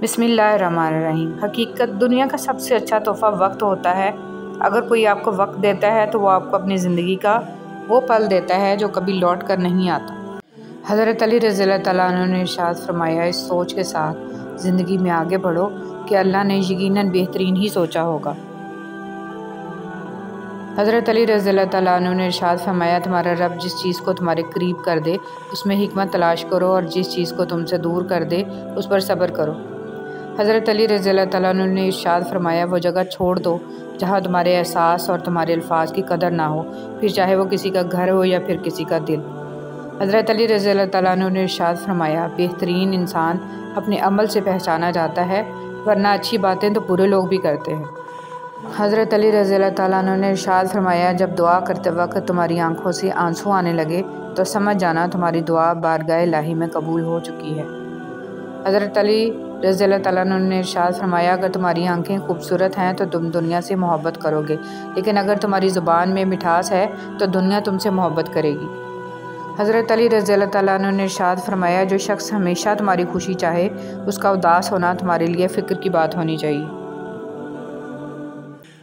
بسم اللہ الرحمن الرحیم۔ حقیقت دنیا کا سب سے اچھا تحفہ وقت ہوتا ہے۔ اگر کوئی آپ کو وقت دیتا ہے تو وہ آپ کو اپنی زندگی کا وہ پل دیتا ہے جو کبھی لوٹ کر نہیں آتا۔ حضرت علی رضی اللہ تعالیٰ عنہ نے ارشاد فرمایا، اس سوچ کے ساتھ زندگی میں آگے بڑھو کہ اللہ نے یقیناً بہترین ہی سوچا ہوگا۔ حضرت علی رضی اللہ تعالیٰ عنہ نے ارشاد فرمایا، تمہارا رب جس چیز کو تمہارے قریب کر دے اس میں حکمت تلاش کرو، اور جس چیز کو تم سے دور کر دے اس پر صبر کرو۔ حضرت علی رضی اللہ تعالیٰ عنہ نے ارشاد فرمایا، وہ جگہ چھوڑ دو جہاں تمہارے احساس اور تمہارے الفاظ کی قدر نہ ہو، پھر چاہے وہ کسی کا گھر ہو یا پھر کسی کا دل۔ حضرت علی رضی اللہ تعالیٰ عنہ نے ارشاد فرمایا، بہترین انسان اپنے عمل سے پہچانا جاتا ہے، ورنہ اچھی باتیں تو برے لوگ بھی کرتے ہیں۔ حضرت علی رضی اللہ تعالیٰ عنہ نے ارشاد فرمایا، جب دعا کرتے وقت تمہاری آنکھوں سے آنسو آنے لگے تو سمجھ جانا تمہاری دعا بارگاہ الہی میں قبول ہو چکی ہے۔ حضرت علی رضی اللہ تعالیٰ عنہ نے ارشاد فرمایا، اگر تمہاری آنکھیں خوبصورت ہیں تو تم دنیا سے محبت کرو گے، لیکن اگر تمہاری زبان میں مٹھاس ہے تو دنیا تم سے محبت کرے گی۔ حضرت علی رضی اللہ تعالیٰ عنہ نے ارشاد فرمایا، جو شخص ہمیشہ تمہاری خوشی چاہے اس کا اداس ہونا تمہارے لیے فکر کی بات ہونی چاہیے۔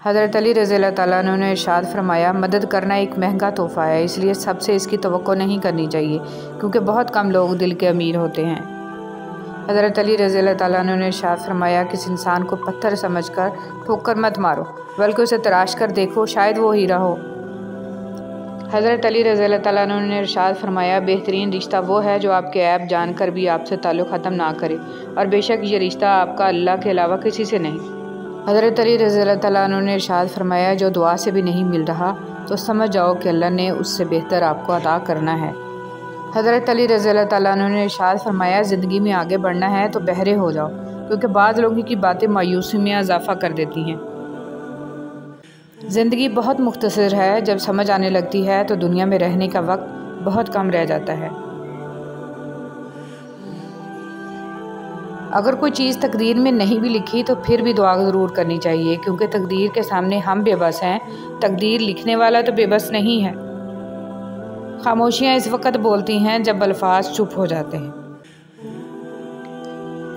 حضرت علی رضی اللہ تعالیٰ عنہ نے ارشاد فرمایا، مدد کرنا ایک مہنگا تحفہ ہے، اس لیے سب سے اس کی توقع نہیں کرنی چاہیے، کیونکہ بہت کم لوگ دل کے امیر ہوتے ہیں۔ حضرت علی رضی اللہ تعالیٰ عنہ نے ارشاد فرمایا، کسی انسان کو پتھر سمجھ کر ٹھوکر مت مارو، بلکہ اسے تراش کر دیکھو، شاید وہ ہیرا ہو۔ حضرت علی رضی اللہ تعالیٰ عنہ نے ارشاد فرمایا، بہترین رشتہ وہ ہے جو آپ کے عیب جان کر بھی آپ سے تعلق ختم نہ کرے، اور بے شک یہ رشتہ آپ کا اللہ کے علاوہ کسی سے نہیں۔ حضرت علی رضی اللہ تعالیٰ عنہ نے ارشاد فرمایا، جو دعا سے بھی نہیں مل رہا تو سمجھ جاؤ کہ اللہ نے اس سے بہتر آپ کو عطا کرنا ہے۔ حضرت علی رضی اللہ تعالیٰ عنہ نے ارشاد فرمایا، زندگی میں آگے بڑھنا ہے تو بہرے ہو جاؤ، کیونکہ بعض لوگوں کی باتیں مایوسی میں اضافہ کر دیتی ہیں۔ زندگی بہت مختصر ہے، جب سمجھ آنے لگتی ہے تو دنیا میں رہنے کا وقت بہت کم رہ جاتا ہے۔ اگر کوئی چیز تقدیر میں نہیں بھی لکھی تو پھر بھی دعا ضرور کرنی چاہیے، کیونکہ تقدیر کے سامنے ہم بے بس ہیں، تقدیر لکھنے والا تو بے بس نہیں ہے۔ خاموشیاں اس وقت بولتی ہیں جب الفاظ چپ ہو جاتے ہیں۔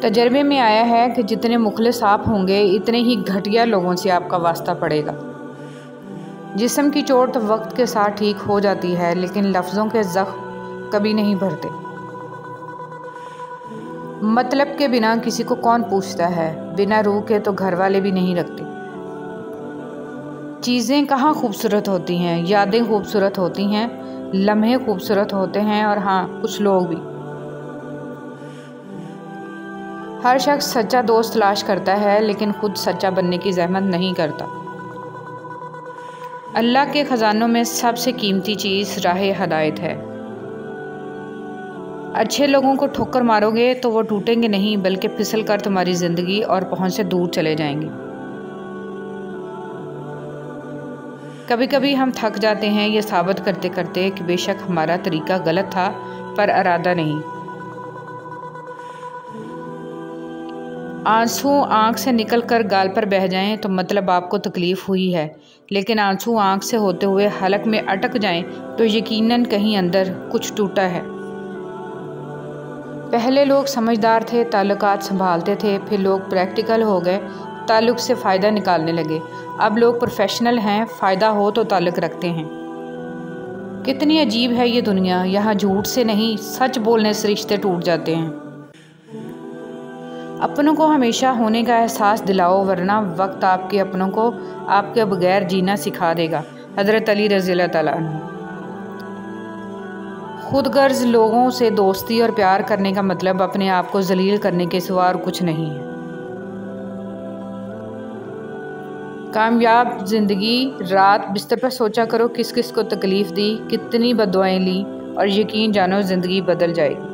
تجربے میں آیا ہے کہ جتنے مخلص آپ ہوں گے اتنے ہی گھٹیا لوگوں سے آپ کا واسطہ پڑے گا۔ جسم کی چوٹ وقت کے ساتھ ٹھیک ہو جاتی ہے، لیکن لفظوں کے زخم کبھی نہیں بھرتے۔ مطلب کے بنا کسی کو کون پوچھتا ہے، بنا روح کے تو گھر والے بھی نہیں رکھتے۔ چیزیں کہاں خوبصورت ہوتی ہیں، یادیں خوبصورت ہوتی ہیں، لمحے خوبصورت ہوتے ہیں، اور ہاں کچھ لوگ بھی۔ ہر شخص سچا دوست تلاش کرتا ہے، لیکن خود سچا بننے کی زحمت نہیں کرتا۔ اللہ کے خزانوں میں سب سے قیمتی چیز راہ ہدایت ہے۔ اچھے لوگوں کو ٹھوکر مارو گے تو وہ ٹوٹیں گے نہیں، بلکہ پھسل کر تمہاری زندگی اور پہنچ سے دور چلے جائیں گے۔ کبھی کبھی ہم تھک جاتے ہیں یہ ثابت کرتے کرتے کہ بے شک ہمارا طریقہ غلط تھا، پر ارادہ نہیں۔ آنسو آنکھ سے نکل کر گال پر بہہ جائیں تو مطلب آپ کو تکلیف ہوئی ہے، لیکن آنسو آنکھ سے ہوتے ہوئے حلق میں اٹک جائیں تو یقیناً کہیں اندر کچھ ٹوٹا ہے۔ پہلے لوگ سمجھدار تھے، تعلقات سنبھالتے تھے، پھر لوگ پریکٹیکل ہو گئے، تعلق سے فائدہ نکالنے لگے۔ اب لوگ پروفیشنل ہیں، فائدہ ہو تو تعلق رکھتے ہیں۔ کتنی عجیب ہے یہ دنیا، یہاں جھوٹ سے نہیں سچ بولنے سے رشتے ٹوٹ جاتے ہیں۔ اپنوں کو ہمیشہ ہونے کا احساس دلاؤ، ورنہ وقت آپ کے اپنوں کو آپ کے بغیر جینا سکھا دے گا۔ حضرت علی رضی اللہ تعالیٰ عنہ۔ خود غرض لوگوں سے دوستی اور پیار کرنے کا مطلب اپنے آپ کو ذلیل کرنے کے سوا اور کچھ نہیں ہے۔ کامیاب زندگی رات بستر پر سوچا کرو کس کس کو تکلیف دی، کتنی بددعائیں لی، اور یقین جانو زندگی بدل جائے گی۔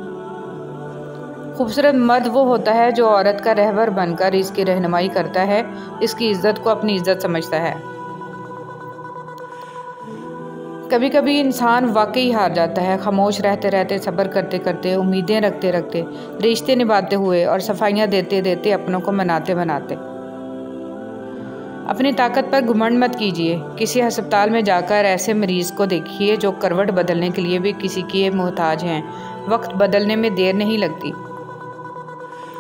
خوبصورت مرد وہ ہوتا ہے جو عورت کا رہبر بن کر اس کی رہنمائی کرتا ہے، اس کی عزت کو اپنی عزت سمجھتا ہے۔ کبھی کبھی انسان واقعی ہار جاتا ہے، خاموش رہتے رہتے، صبر کرتے کرتے، امیدیں رکھتے رکھتے، رشتے نبھاتے ہوئے اور صفائیاں دیتے دیتے، اپنوں کو مناتے مناتے۔ اپنی طاقت پر گھمنڈ مت کیجیے۔ کسی ہسپتال میں جا کر ایسے مریض کو دیکھیے جو کروٹ بدلنے کے لیے بھی کسی کے محتاج ہیں۔ وقت بدلنے میں دیر نہیں لگتی۔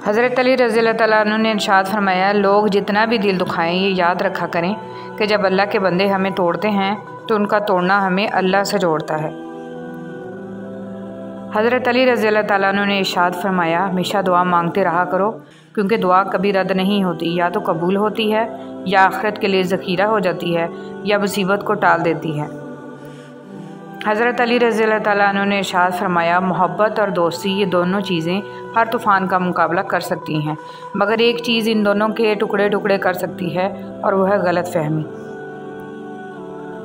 حضرت علی رضی اللہ تعالیٰ عنہ نے ارشاد فرمایا، لوگ جتنا بھی دل دکھائیں یہ یاد رکھا کریں کہ جب اللہ کے بندے ہمیں توڑتے ہیں تو ان کا توڑنا ہمیں اللہ سے جوڑتا ہے۔ حضرت علی رضی اللہ تعالیٰ عنہ نے ارشاد فرمایا، ہمیشہ دعا مانگتے رہا کرو، کیونکہ دعا کبھی رد نہیں ہوتی، یا تو قبول ہوتی ہے، یا آخرت کے لیے ذخیرہ ہو جاتی ہے، یا مصیبت کو ٹال دیتی ہے۔ حضرت علی رضی اللہ تعالیٰ عنہ نے ارشاد فرمایا، محبت اور دوستی یہ دونوں چیزیں ہر طوفان کا مقابلہ کر سکتی ہیں، مگر ایک چیز ان دونوں کے ٹکڑے ٹکڑے کر سکتی ہے، اور وہ ہے غلط فہمی۔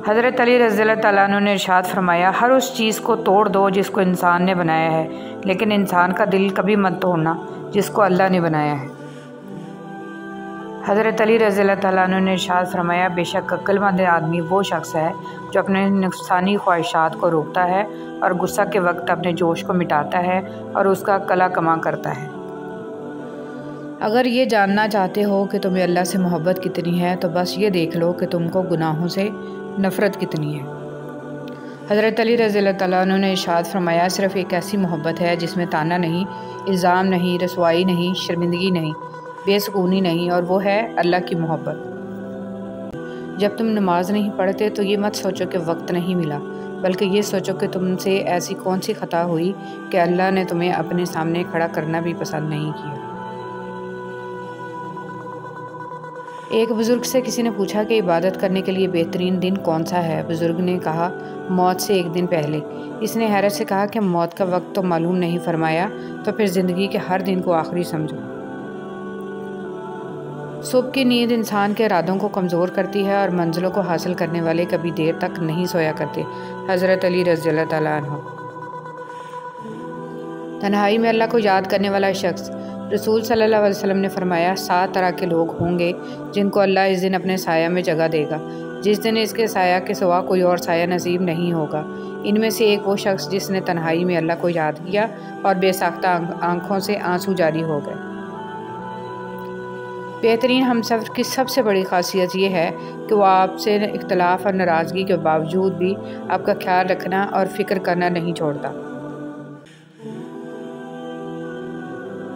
حضرت علی رضی اللہ تعالیٰ عنہ نے ارشاد فرمایا، ہر اس چیز کو توڑ دو جس کو انسان نے بنایا ہے، لیکن انسان کا دل کبھی مت توڑنا جس کو اللہ نے بنایا ہے۔ حضرت علی رضی اللہ تعالیٰ عنہ نے ارشاد فرمایا، بے شک عقل مند آدمی وہ شخص ہے جو اپنے نفسانی خواہشات کو روکتا ہے اور غصہ کے وقت اپنے جوش کو مٹاتا ہے اور اس کا قلع کما کرتا ہے۔ اگر یہ جاننا چاہتے ہو کہ تمہیں اللہ سے محبت کتنی ہے تو بس یہ دیکھ لو کہ تم کو گناہوں سے نفرت کتنی ہے۔ حضرت علی رضی اللہ تعالیٰ عنہ نے ارشاد فرمایا، صرف ایک ایسی محبت ہے جس میں طعنہ نہیں، الزام نہیں، رسوائی نہیں، شرمندگی نہیں، بے سکونی نہیں، اور وہ ہے اللہ کی محبت۔ جب تم نماز نہیں پڑھتے تو یہ مت سوچو کہ وقت نہیں ملا، بلکہ یہ سوچو کہ تم سے ایسی کون سی خطا ہوئی کہ اللہ نے تمہیں اپنے سامنے کھڑا کرنا بھی پسند نہیں کیا۔ ایک بزرگ سے کسی نے پوچھا کہ عبادت کرنے کے لیے بہترین دن کون سا ہے؟ بزرگ نے کہا، موت سے ایک دن پہلے۔ اس نے حیرت سے کہا کہ موت کا وقت تو معلوم نہیں، فرمایا تو پھر زندگی کے ہر دن کو آخری سمجھو۔ صبح کی نیند انسان کے ارادوں کو کمزور کرتی ہے اور منزلوں کو حاصل کرنے والے کبھی دیر تک نہیں سویا کرتے۔ حضرت علی رضی اللہ تعالیٰ عنہ۔ تنہائی میں اللہ کو یاد کرنے والا شخص، رسول صلی اللہ علیہ وسلم نے فرمایا، 7 طرح کے لوگ ہوں گے جن کو اللہ اس دن اپنے سایہ میں جگہ دے گا، جس دن اس کے سایہ کے سوا کوئی اور سایہ نصیب نہیں ہوگا۔ ان میں سے ایک وہ شخص جس نے تنہائی میں اللہ کو یاد کیا اور بے ساختہ آنکھوں سے آنسو جاری ہو گئے۔ بہترین ہمسفر کی سب سے بڑی خاصیت یہ ہے کہ وہ آپ سے اختلاف اور ناراضگی کے باوجود بھی آپ کا خیال رکھنا اور فکر کرنا نہیں چھوڑتا۔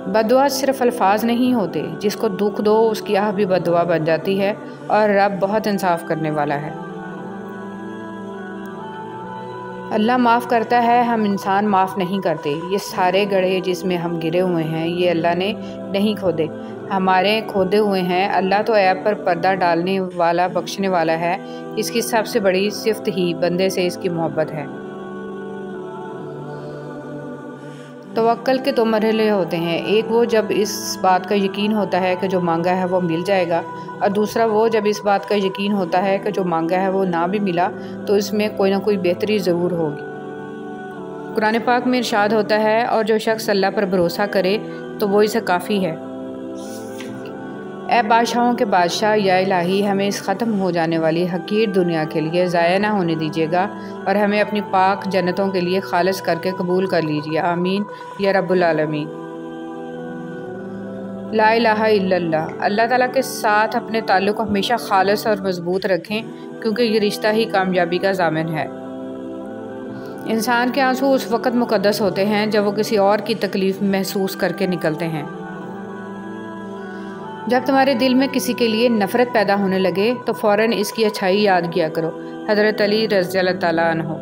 بددعا صرف الفاظ نہیں ہوتے، جس کو دکھ دو اس کی آہ بھی بددعا بن جاتی ہے، اور رب بہت انصاف کرنے والا ہے۔ اللہ معاف کرتا ہے، ہم انسان معاف نہیں کرتے۔ یہ سارے گڑھے جس میں ہم گرے ہوئے ہیں یہ اللہ نے نہیں کھودے، ہمارے کھودے ہوئے ہیں۔ اللہ تو عیب پر پردہ ڈالنے والا، بخشنے والا ہے۔ اس کی سب سے بڑی صفت ہی بندے سے اس کی محبت ہے۔ توکل کے 2 مرحلے ہوتے ہیں، ایک وہ جب اس بات کا یقین ہوتا ہے کہ جو مانگا ہے وہ مل جائے گا، اور دوسرا وہ جب اس بات کا یقین ہوتا ہے کہ جو مانگا ہے وہ نہ بھی ملا تو اس میں کوئی نہ کوئی بہتری ضرور ہوگی۔ قرآن پاک میں ارشاد ہوتا ہے، اور جو شخص اللہ پر بھروسہ کرے تو وہ اسے کافی ہے۔ اے بادشاہوں کے بادشاہ، یا الہی ہمیں اس ختم ہو جانے والی حقیر دنیا کے لیے ضائع نہ ہونے دیجیے گا، اور ہمیں اپنی پاک جنتوں کے لیے خالص کر کے قبول کر لیجیے، آمین یا رب العالمین۔ لا الہ الا اللہ۔ اللہ تعالیٰ کے ساتھ اپنے تعلق کو ہمیشہ خالص اور مضبوط رکھیں، کیونکہ یہ رشتہ ہی کامیابی کا ضامن ہے۔ انسان کے آنسو اس وقت مقدس ہوتے ہیں جب وہ کسی اور کی تکلیف محسوس کر کے نکلتے ہیں۔ جب تمہارے دل میں کسی کے لیے نفرت پیدا ہونے لگے تو فوراً اس کی اچھائی یاد کیا کرو۔ حضرت علی رضی اللہ تعالیٰ عنہ۔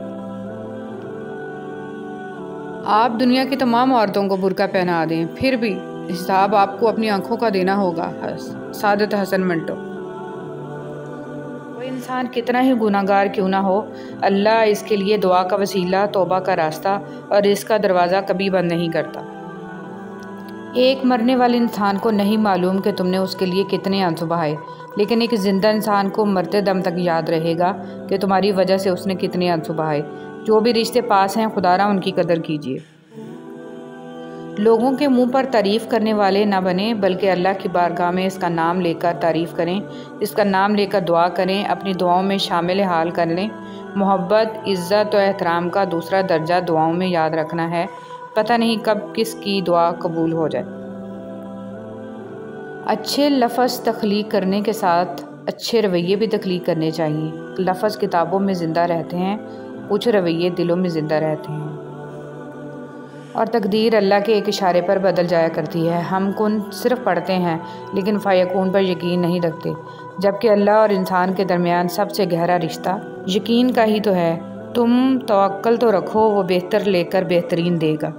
آپ دنیا کی تمام عورتوں کو برقع پہنا دیں، پھر بھی حساب آپ کو اپنی آنکھوں کا دینا ہوگا۔ سعادت حسن منٹو۔ کوئی انسان کتنا ہی گناہگار کیوں نہ ہو، اللہ اس کے لیے دعا کا وسیلہ، توبہ کا راستہ اور اس کا دروازہ کبھی بند نہیں کرتا۔ ایک مرنے والے انسان کو نہیں معلوم کہ تم نے اس کے لیے کتنے آنسو بہائے، لیکن ایک زندہ انسان کو مرتے دم تک یاد رہے گا کہ تمہاری وجہ سے اس نے کتنے آنسو بہائے۔ جو بھی رشتے پاس ہیں خدا را ان کی قدر کیجیے۔ لوگوں کے منہ پر تعریف کرنے والے نہ بنیں، بلکہ اللہ کی بارگاہ میں اس کا نام لے کر تعریف کریں، اس کا نام لے کر دعا کریں، اپنی دعاؤں میں شامل حال کر لیں۔ محبت، عزت و احترام کا دوسرا درجہ دعاؤں میں یاد رکھنا ہے، پتہ نہیں کب کس کی دعا قبول ہو جائے۔ اچھے لفظ تخلیق کرنے کے ساتھ اچھے رویے بھی تخلیق کرنے چاہیے۔ لفظ کتابوں میں زندہ رہتے ہیں، کچھ رویے دلوں میں زندہ رہتے ہیں۔ اور تقدیر اللہ کے ایک اشارے پر بدل جایا کرتی ہے۔ ہم کن صرف پڑھتے ہیں لیکن فیکون پر یقین نہیں رکھتے، جبکہ اللہ اور انسان کے درمیان سب سے گہرا رشتہ یقین کا ہی تو ہے۔ تم توکل تو رکھو، وہ بہتر لے کر بہترین دے گا۔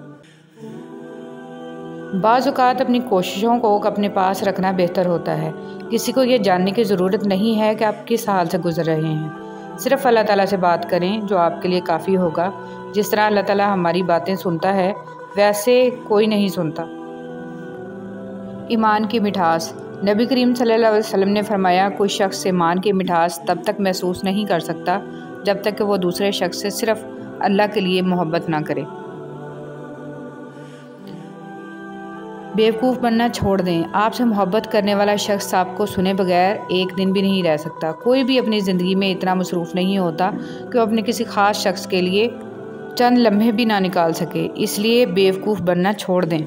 بعض اوقات اپنی کوششوں کو اپنے پاس رکھنا بہتر ہوتا ہے۔ کسی کو یہ جاننے کی ضرورت نہیں ہے کہ آپ کس حال سے گزر رہے ہیں۔ صرف اللہ تعالیٰ سے بات کریں جو آپ کے لیے کافی ہوگا۔ جس طرح اللہ تعالیٰ ہماری باتیں سنتا ہے ویسے کوئی نہیں سنتا۔ ایمان کی مٹھاس۔ نبی کریم صلی اللہ علیہ وسلم نے فرمایا، کوئی شخص ایمان کی مٹھاس تب تک محسوس نہیں کر سکتا جب تک کہ وہ دوسرے شخص سے صرف اللہ کے لیے محبت نہ کرے۔ بیوقوف بننا چھوڑ دیں۔ آپ سے محبت کرنے والا شخص آپ کو سنے بغیر ایک دن بھی نہیں رہ سکتا۔ کوئی بھی اپنی زندگی میں اتنا مصروف نہیں ہوتا کہ وہ اپنے کسی خاص شخص کے لیے چند لمحے بھی نہ نکال سکے، اس لیے بیوقوف بننا چھوڑ دیں۔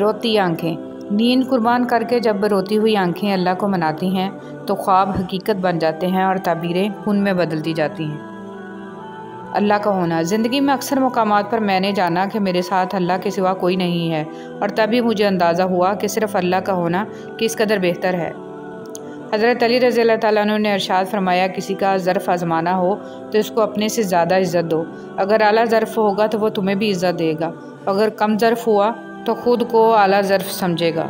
روتی آنکھیں۔ نیند قربان کر کے جب روتی ہوئی آنکھیں اللہ کو مناتی ہیں تو خواب حقیقت بن جاتے ہیں اور تعبیریں کن میں بدلتی جاتی ہیں۔ اللہ کا ہونا۔ زندگی میں اکثر مقامات پر میں نے جانا کہ میرے ساتھ اللہ کے سوا کوئی نہیں ہے، اور تبھی مجھے اندازہ ہوا کہ صرف اللہ کا ہونا کس قدر بہتر ہے۔ حضرت علی رضی اللہ تعالیٰ عنہ نے ارشاد فرمایا، کسی کا ظرف آزمانا ہو تو اس کو اپنے سے زیادہ عزت دو۔ اگر اعلیٰ ظرف ہوگا تو وہ تمہیں بھی عزت دے گا، اگر کم ظرف ہوا تو خود کو اعلیٰ ظرف سمجھے گا۔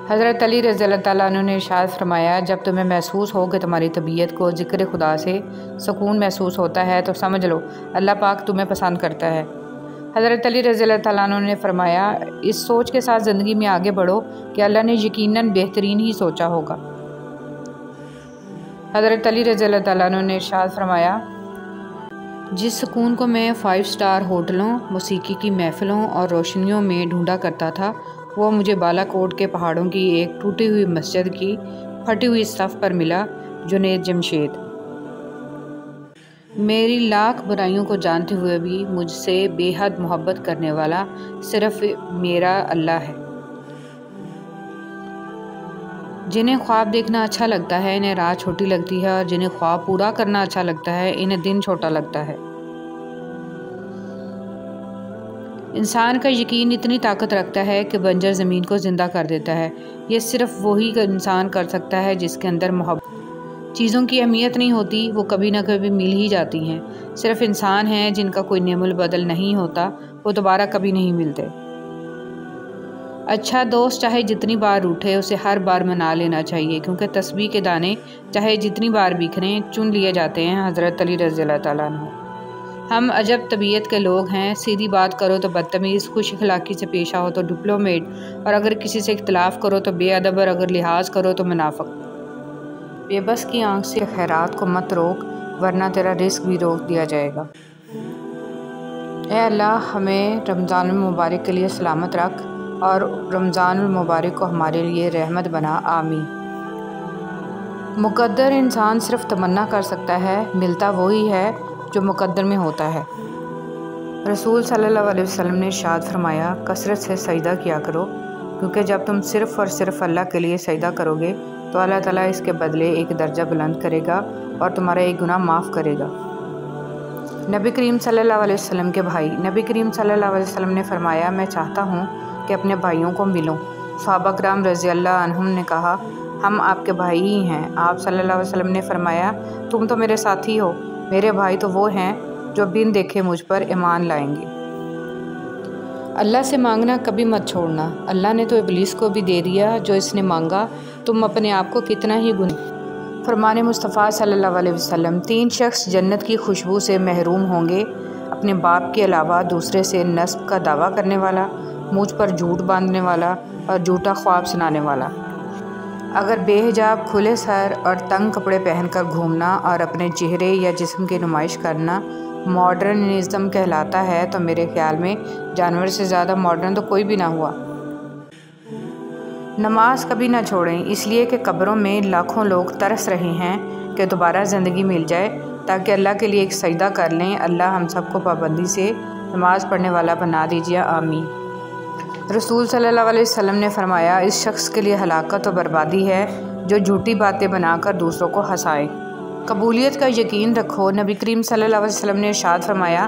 حضرت علی رضی اللہ تعالیٰ عنہ نے ارشاد فرمایا، جب تمہیں محسوس ہو کہ تمہاری طبیعت کو ذکر خدا سے سکون محسوس ہوتا ہے تو سمجھ لو اللہ پاک تمہیں پسند کرتا ہے۔ حضرت علی رضی اللہ تعالیٰ عنہ نے فرمایا، اس سوچ کے ساتھ زندگی میں آگے بڑھو کہ اللہ نے یقیناً بہترین ہی سوچا ہوگا۔ حضرت علی رضی اللہ تعالیٰ عنہ نے ارشاد فرمایا، جس سکون کو میں 5 اسٹار ہوٹلوں، موسیقی کی محفلوں اور روشنیوں میں ڈھونڈا کرتا تھا، وہ مجھے بالا کوٹ کے پہاڑوں کی ایک ٹوٹی ہوئی مسجد کی پھٹی ہوئی صف پر ملا۔ جنید جمشید۔ میری لاکھ برائیوں کو جانتے ہوئے بھی مجھ سے بے حد محبت کرنے والا صرف میرا اللہ ہے۔ جنہیں خواب دیکھنا اچھا لگتا ہے انہیں رات چھوٹی لگتی ہے، اور جنہیں خواب پورا کرنا اچھا لگتا ہے انہیں دن چھوٹا لگتا ہے۔ انسان کا یقین اتنی طاقت رکھتا ہے کہ بنجر زمین کو زندہ کر دیتا ہے۔ یہ صرف وہی انسان کر سکتا ہے جس کے اندر محبت۔ چیزوں کی اہمیت نہیں ہوتی، وہ کبھی نہ کبھی مل ہی جاتی ہیں۔ صرف انسان ہیں جن کا کوئی نعم البدل نہیں ہوتا، وہ دوبارہ کبھی نہیں ملتے۔ اچھا دوست چاہے جتنی بار روٹھے اسے ہر بار منا لینا چاہیے، کیونکہ تسبیح کے دانے چاہے جتنی بار بکھریں چن لیے جاتے ہیں۔ حضرت علی رضی اللہ تعالیٰ عنہ۔ ہم عجب طبیعت کے لوگ ہیں، سیدھی بات کرو تو بدتمیز، خوش اخلاقی سے پیش آؤ تو ڈپلومیٹ، اور اگر کسی سے اختلاف کرو تو بے ادب، اور اگر لحاظ کرو تو منافق۔ بے بس کی آنکھ سے خیرات کو مت روک، ورنہ تیرا رزق بھی روک دیا جائے گا۔ اے اللہ، ہمیں رمضان المبارک کے لیے سلامت رکھ اور رمضان المبارک کو ہمارے لیے رحمت بنا، آمین۔ مقدر انسان صرف تمنا کر سکتا ہے، ملتا وہی ہے جو مقدر میں ہوتا ہے۔ رسول صلی اللہ علیہ وسلم نے ارشاد فرمایا، کثرت سے سجدہ کیا کرو، کیونکہ جب تم صرف اور صرف اللہ کے لیے سجدہ کرو گے تو اللہ تعالیٰ اس کے بدلے ایک درجہ بلند کرے گا اور تمہارا ایک گناہ معاف کرے گا۔ نبی کریم صلی اللہ علیہ وسلم کے بھائی۔ نبی کریم صلی اللہ علیہ وسلم نے فرمایا، میں چاہتا ہوں کہ اپنے بھائیوں کو ملوں۔ صحابہ کرام رضی اللہ عنہم نے کہا، ہم آپ کے بھائی ہی ہیں۔ آپ صلی اللہ علیہ وسلم نے فرمایا، تم تو میرے ساتھی ہو، میرے بھائی تو وہ ہیں جو بن دیکھے مجھ پر ایمان لائیں گے۔ اللہ سے مانگنا کبھی مت چھوڑنا۔ اللہ نے تو ابلیس کو بھی دے دیا جو اس نے مانگا، تم اپنے آپ کو کتنا ہی گناہ۔ فرمان مصطفیٰ صلی اللہ علیہ وسلم، 3 شخص جنت کی خوشبو سے محروم ہوں گے، اپنے باپ کے علاوہ دوسرے سے نسب کا دعویٰ کرنے والا، مجھ پر جھوٹ باندھنے والا اور جھوٹا خواب سنانے والا۔ اگر بے حجاب، کھلے سر اور تنگ کپڑے پہن کر گھومنا اور اپنے چہرے یا جسم کی نمائش کرنا ماڈرنزم کہلاتا ہے تو میرے خیال میں جانور سے زیادہ ماڈرن تو کوئی بھی نہ ہوا۔ نماز کبھی نہ چھوڑیں، اس لیے کہ قبروں میں لاکھوں لوگ ترس رہے ہیں کہ دوبارہ زندگی مل جائے تاکہ اللہ کے لیے ایک سجدہ کر لیں۔ اللہ ہم سب کو پابندی سے نماز پڑھنے والا بنا دیجیے، آمین۔ رسول صلی اللہ علیہ وسلم نے فرمایا، اس شخص کے لیے ہلاکت و بربادی ہے جو جھوٹی باتیں بنا کر دوسروں کو ہنسائے۔ قبولیت کا یقین رکھو۔ نبی کریم صلی اللہ علیہ وسلم نے ارشاد فرمایا،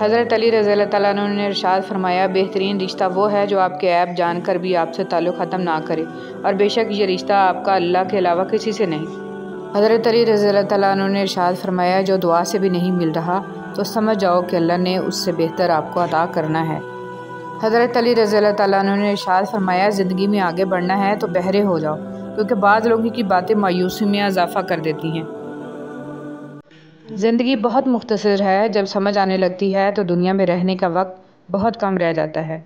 حضرت علی رضی اللہ تعالیٰ عنہ نے ارشاد فرمایا، بہترین رشتہ وہ ہے جو آپ کے عیب جان کر بھی آپ سے تعلق ختم نہ کرے، اور بے شک یہ رشتہ آپ کا اللہ کے علاوہ کسی سے نہیں۔ حضرت علی رضی اللہ تعالیٰ عنہ نے ارشاد فرمایا، جو دعا سے بھی نہیں مل رہا تو سمجھ جاؤ کہ اللہ نے اس سے بہتر آپ کو عطا کرنا ہے۔ حضرت علی رضی اللہ تعالیٰ عنہ نے ارشاد فرمایا، زندگی میں آگے بڑھنا ہے تو بہرے ہو جاؤ، کیونکہ بعض لوگوں کی باتیں مایوسی میں اضافہ کر دیتی ہیں۔ زندگی بہت مختصر ہے، جب سمجھ آنے لگتی ہے تو دنیا میں رہنے کا وقت بہت کم رہ جاتا ہے۔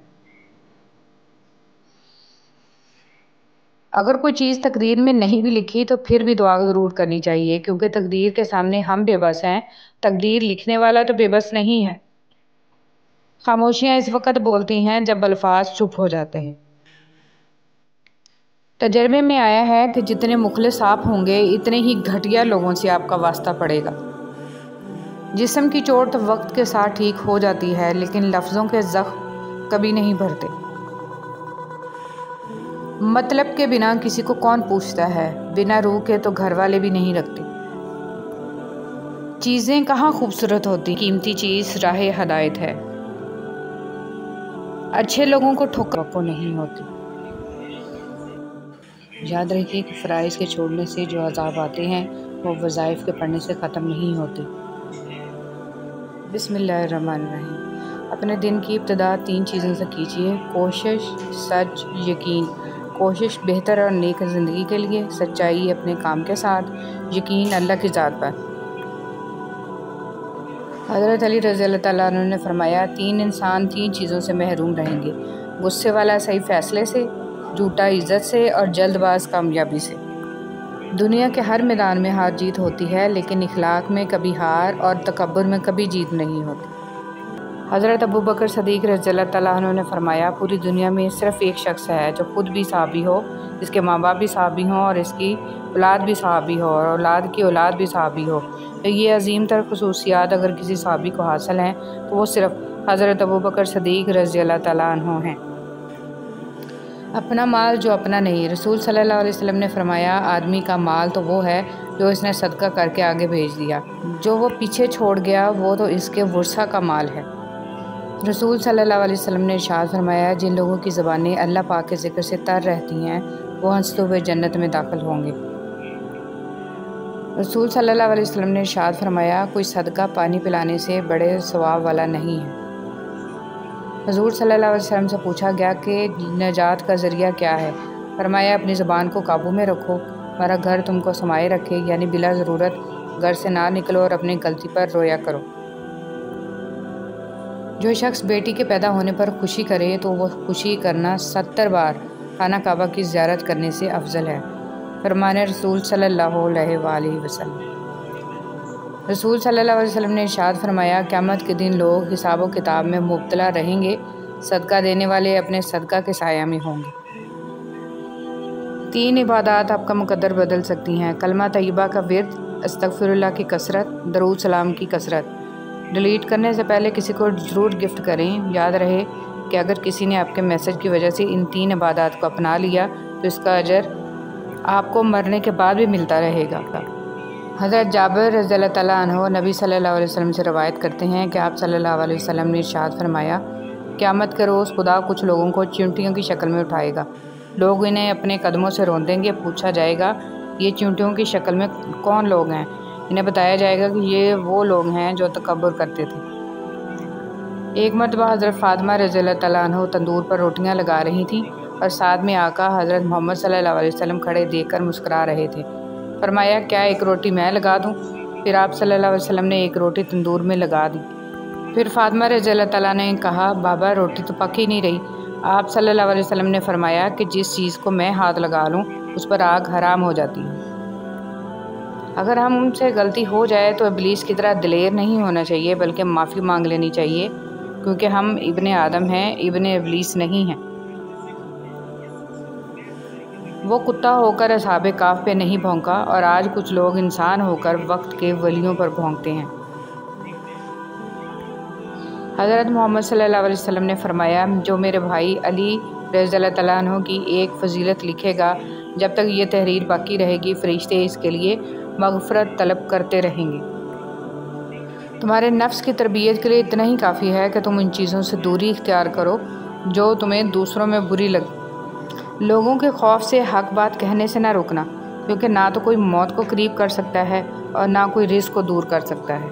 اگر کوئی چیز تقدیر میں نہیں بھی لکھی تو پھر بھی دعا ضرور کرنی چاہیے، کیونکہ تقدیر کے سامنے ہم بے بس ہیں، تقدیر لکھنے والا تو بے بس نہیں ہے۔ خاموشیاں اس وقت بولتی ہیں جب الفاظ چپ ہو جاتے ہیں۔ تجربے میں آیا ہے کہ جتنے مخلص آپ ہوں گے اتنے ہی گھٹیا لوگوں سے آپ کا واسطہ پڑے گا۔ جسم کی چوٹ وقت کے ساتھ ٹھیک ہو جاتی ہے، لیکن لفظوں کے زخم کبھی نہیں بھرتے۔ مطلب کے بنا کسی کو کون پوچھتا ہے، بنا روح کے تو گھر والے بھی نہیں رکھتے۔ چیزیں کہاں خوبصورت ہوتی، قیمتی چیز راہ ہدایت ہے۔ اچھے لوگوں کو ٹھکر نہیں ہوتی۔ یاد رکھیے کہ فرائض کے چھوڑنے سے جو عذاب آتے ہیں وہ وظائف کے پڑھنے سے ختم نہیں ہوتے۔ بسم اللہ الرحمن الرحیم۔ اپنے دن کی ابتدا 3 چیزوں سے کیجیے: کوشش، سچ، یقین۔ کوشش بہتر اور نیک زندگی کے لیے، سچائی اپنے کام کے ساتھ، یقین اللہ کی ذات پر۔ حضرت علی رضی اللہ تعالیٰ عنہ نے فرمایا، 3 انسان 3 چیزوں سے محروم رہیں گے: غصے والا صحیح فیصلے سے، جھوٹا عزت سے، اور جلد باز کامیابی سے۔ دنیا کے ہر میدان میں ہار جیت ہوتی ہے، لیکن اخلاق میں کبھی ہار اور تکبر میں کبھی جیت نہیں ہوتی۔ حضرت ابوبکر صدیق رضی اللہ تعالیٰ عنہ نے فرمایا، پوری دنیا میں صرف ایک شخص ہے جو خود بھی صحابی ہو، جس کے ماں باپ بھی صحابی ہوں، اور اس کی اولاد بھی صحابی ہو، اور اولاد کی اولاد بھی صحابی ہو۔ یہ عظیم تر خصوصیات اگر کسی صحابی کو حاصل ہیں تو وہ صرف حضرت ابوبکر صدیق رضی اللہ تعالیٰ عنہ ہیں۔ اپنا مال جو اپنا نہیں۔ رسول صلی اللہ علیہ وسلم نے فرمایا، آدمی کا مال تو وہ ہے جو اس نے صدقہ کر کے آگے بھیج دیا، جو وہ پیچھے چھوڑ گیا وہ تو اس کے ورثہ کا مال ہے۔ رسول صلی اللہ علیہ وسلم نے ارشاد فرمایا، جن لوگوں کی زبانیں اللہ پاک کے ذکر سے تر رہتی ہیں وہ ہنستے ہوئے جنت میں داخل ہوں گے۔ رسول صلی اللہ علیہ وسلم نے ارشاد فرمایا، کوئی صدقہ پانی پلانے سے بڑے ثواب والا نہیں ہے۔ حضور صلی اللہ علیہ وسلم سے پوچھا گیا کہ نجات کا ذریعہ کیا ہے؟ فرمایا، اپنی زبان کو قابو میں رکھو، ہمارا گھر تم کو سمائے رکھے، یعنی بلا ضرورت گھر سے نہ نکلو اور اپنی غلطی پر رویا کرو۔ جو شخص بیٹی کے پیدا ہونے پر خوشی کرے تو وہ خوشی کرنا 70 بار خانہ کعبہ کی زیارت کرنے سے افضل ہے۔ فرمان رسول صلی اللہ علیہ وآلہ وسلم۔ رسول صلی اللہ علیہ وسلم نے ارشاد فرمایا، قیامت کے دن لوگ حساب و کتاب میں مبتلا رہیں گے، صدقہ دینے والے اپنے صدقہ کے سایہ میں ہوں گے۔ 3 عبادات آپ کا مقدر بدل سکتی ہیں: کلمہ طیبہ کا ورد، استغفر اللہ کی کثرت، درود سلام کی کثرت۔ ڈیلیٹ کرنے سے پہلے کسی کو ضرور گفٹ کریں۔ یاد رہے کہ اگر کسی نے آپ کے میسج کی وجہ سے ان 3 عبادات کو اپنا لیا تو اس کا اجر آپ کو مرنے کے بعد بھی ملتا رہے گا۔ حضرت جابر رضی اللہ تعالیٰ عنہ نبی صلی اللہ علیہ وسلم سے روایت کرتے ہیں کہ آپ صلی اللہ علیہ وسلم نے ارشاد فرمایا، قیامت کے روز خدا کچھ لوگوں کو چیونٹیوں کی شکل میں اٹھائے گا، لوگ انہیں اپنے قدموں سے روندیں گے، پوچھا جائے گا یہ چیونٹیوں کی شکل میں کون لوگ ہیں؟ انہیں بتایا جائے گا کہ یہ وہ لوگ ہیں جو تکبر کرتے تھے۔ ایک مرتبہ حضرت فاطمہ رضی اللہ تعالیٰ عنہ تندور پر روٹیاں لگا رہی تھیں اور ساتھ میں آقا حضرت محمد صلی اللہ علیہ وسلم کھڑے دیکھ کر مسکرا رہے تھے۔ فرمایا، کیا ایک روٹی میں لگا دوں؟ پھر آپ صلی اللہ علیہ وسلم نے ایک روٹی تندور میں لگا دی۔ پھر فاطمہ رضی اللہ تعالیٰ نے کہا، بابا روٹی تو پک ہی نہیں رہی۔ آپ صلی اللہ علیہ وسلم نے فرمایا کہ جس چیز کو میں ہاتھ لگا لوں اس پر آگ حرام ہو جاتی ہے۔ اگر ہم سے غلطی ہو جائے تو ابلیس کی طرح دلیر نہیں ہونا چاہیے، بلکہ معافی مانگ لینی چاہیے، کیونکہ ہم ابن آدم ہیں، ابن ابلیس نہیں ہیں۔ وہ کتا ہو کر اصحاب کہف پہ نہیں بھونکا، اور آج کچھ لوگ انسان ہو کر وقت کے ولیوں پر بھونکتے ہیں۔ حضرت محمد صلی اللہ علیہ وسلم نے فرمایا، جو میرے بھائی علی رضی اللہ تعالیٰ عنہ کی ایک فضیلت لکھے گا، جب تک یہ تحریر باقی رہے گی فرشتے اس کے لیے مغفرت طلب کرتے رہیں گے۔ تمہارے نفس کی تربیت کے لیے اتنا ہی کافی ہے کہ تم ان چیزوں سے دوری اختیار کرو جو تمہیں دوسروں میں بری لگے۔ لوگوں کے خوف سے حق بات کہنے سے نہ رکنا، کیونکہ نہ تو کوئی موت کو قریب کر سکتا ہے اور نہ کوئی رزق کو دور کر سکتا ہے۔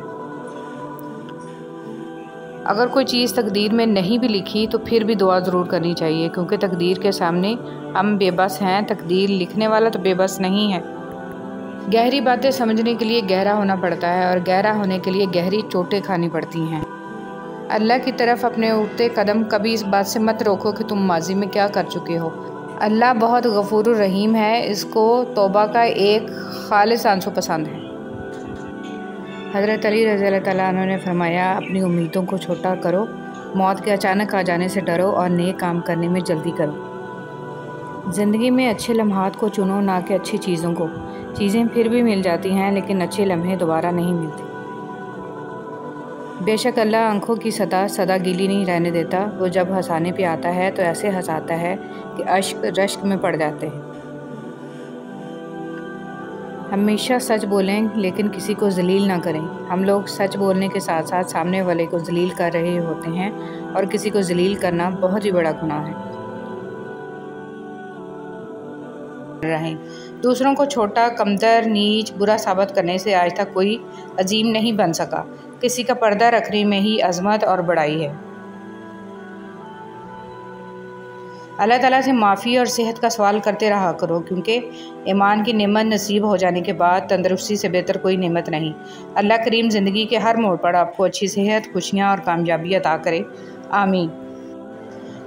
اگر کوئی چیز تقدیر میں نہیں بھی لکھی تو پھر بھی دعا ضرور کرنی چاہیے، کیونکہ تقدیر کے سامنے ہم بے بس ہیں، تقدیر لکھنے والا تو بے بس نہیں ہے۔ گہری باتیں سمجھنے کے لیے گہرا ہونا پڑتا ہے، اور گہرا ہونے کے لیے گہری چوٹیں کھانی پڑتی ہیں۔ اللہ کی طرف اپنے اٹھتے قدم کبھی اس بات سے مت روکو کہ تم ماضی میں کیا کر چکے ہو۔ اللہ بہت غفور الرحیم ہے، اس کو توبہ کا ایک خالص آنسو پسند ہے۔ حضرت علی رضی اللہ تعالیٰ عنہ نے فرمایا، اپنی امیدوں کو چھوٹا کرو، موت کے اچانک آ جانے سے ڈرو اور نیک کام کرنے میں جلدی کرو۔ زندگی میں اچھے لمحات کو چنو، نہ کہ اچھی چیزوں کو۔ چیزیں پھر بھی مل جاتی ہیں، لیکن اچھے لمحے دوبارہ نہیں ملتے۔ بے شک اللہ آنکھوں کی سدا گیلی نہیں رہنے دیتا، وہ جب ہنسانے پہ آتا ہے تو ایسے ہنساتا ہے کہ اشک رشک میں پڑ جاتے ہیں۔ ہمیشہ سچ بولیں لیکن کسی کو ذلیل نہ کریں۔ ہم لوگ سچ بولنے کے ساتھ ساتھ سامنے والے کو ذلیل کر رہے ہوتے ہیں، اور کسی کو ذلیل کرنا بہت ہی بڑا گناہ ہے۔ دوسروں کو چھوٹا، کمتر، نیچ، برا ثابت کرنے سے آج تک کوئی عظیم نہیں بن سکا۔ کسی کا پردہ رکھنے میں ہی عظمت اور بڑائی ہے۔ اللہ تعالیٰ سے معافی اور صحت کا سوال کرتے رہا کرو، کیونکہ ایمان کی نعمت نصیب ہو جانے کے بعد تندرستی سے بہتر کوئی نعمت نہیں۔ اللہ کریم زندگی کے ہر موڑ پر آپ کو اچھی صحت، خوشیاں اور کامیابی عطا کرے، آمین۔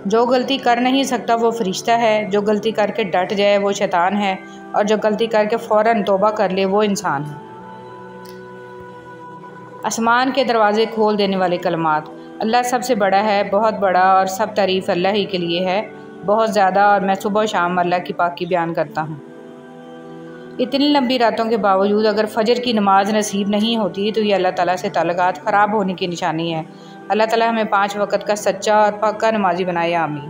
جو غلطی کر نہیں سکتا وہ فرشتہ ہے، جو غلطی کر کے ڈٹ جائے وہ شیطان ہے، اور جو غلطی کر کے فوراً توبہ کر لے وہ انسان ہے۔ آسمان کے دروازے کھول دینے والے کلمات۔ اللہ سب سے بڑا ہے، بہت بڑا، اور سب تعریف اللہ ہی کے لیے ہے، بہت زیادہ، اور میں صبح و شام اللہ کی پاکی بیان کرتا ہوں۔ اتنی لمبی راتوں کے باوجود اگر فجر کی نماز نصیب نہیں ہوتی تو یہ اللہ تعالیٰ سے تعلقات خراب ہونے کی نشانی ہے۔ اللہ تعالیٰ ہمیں 5 وقت کا سچا اور پکا نمازی بنائے، آمین۔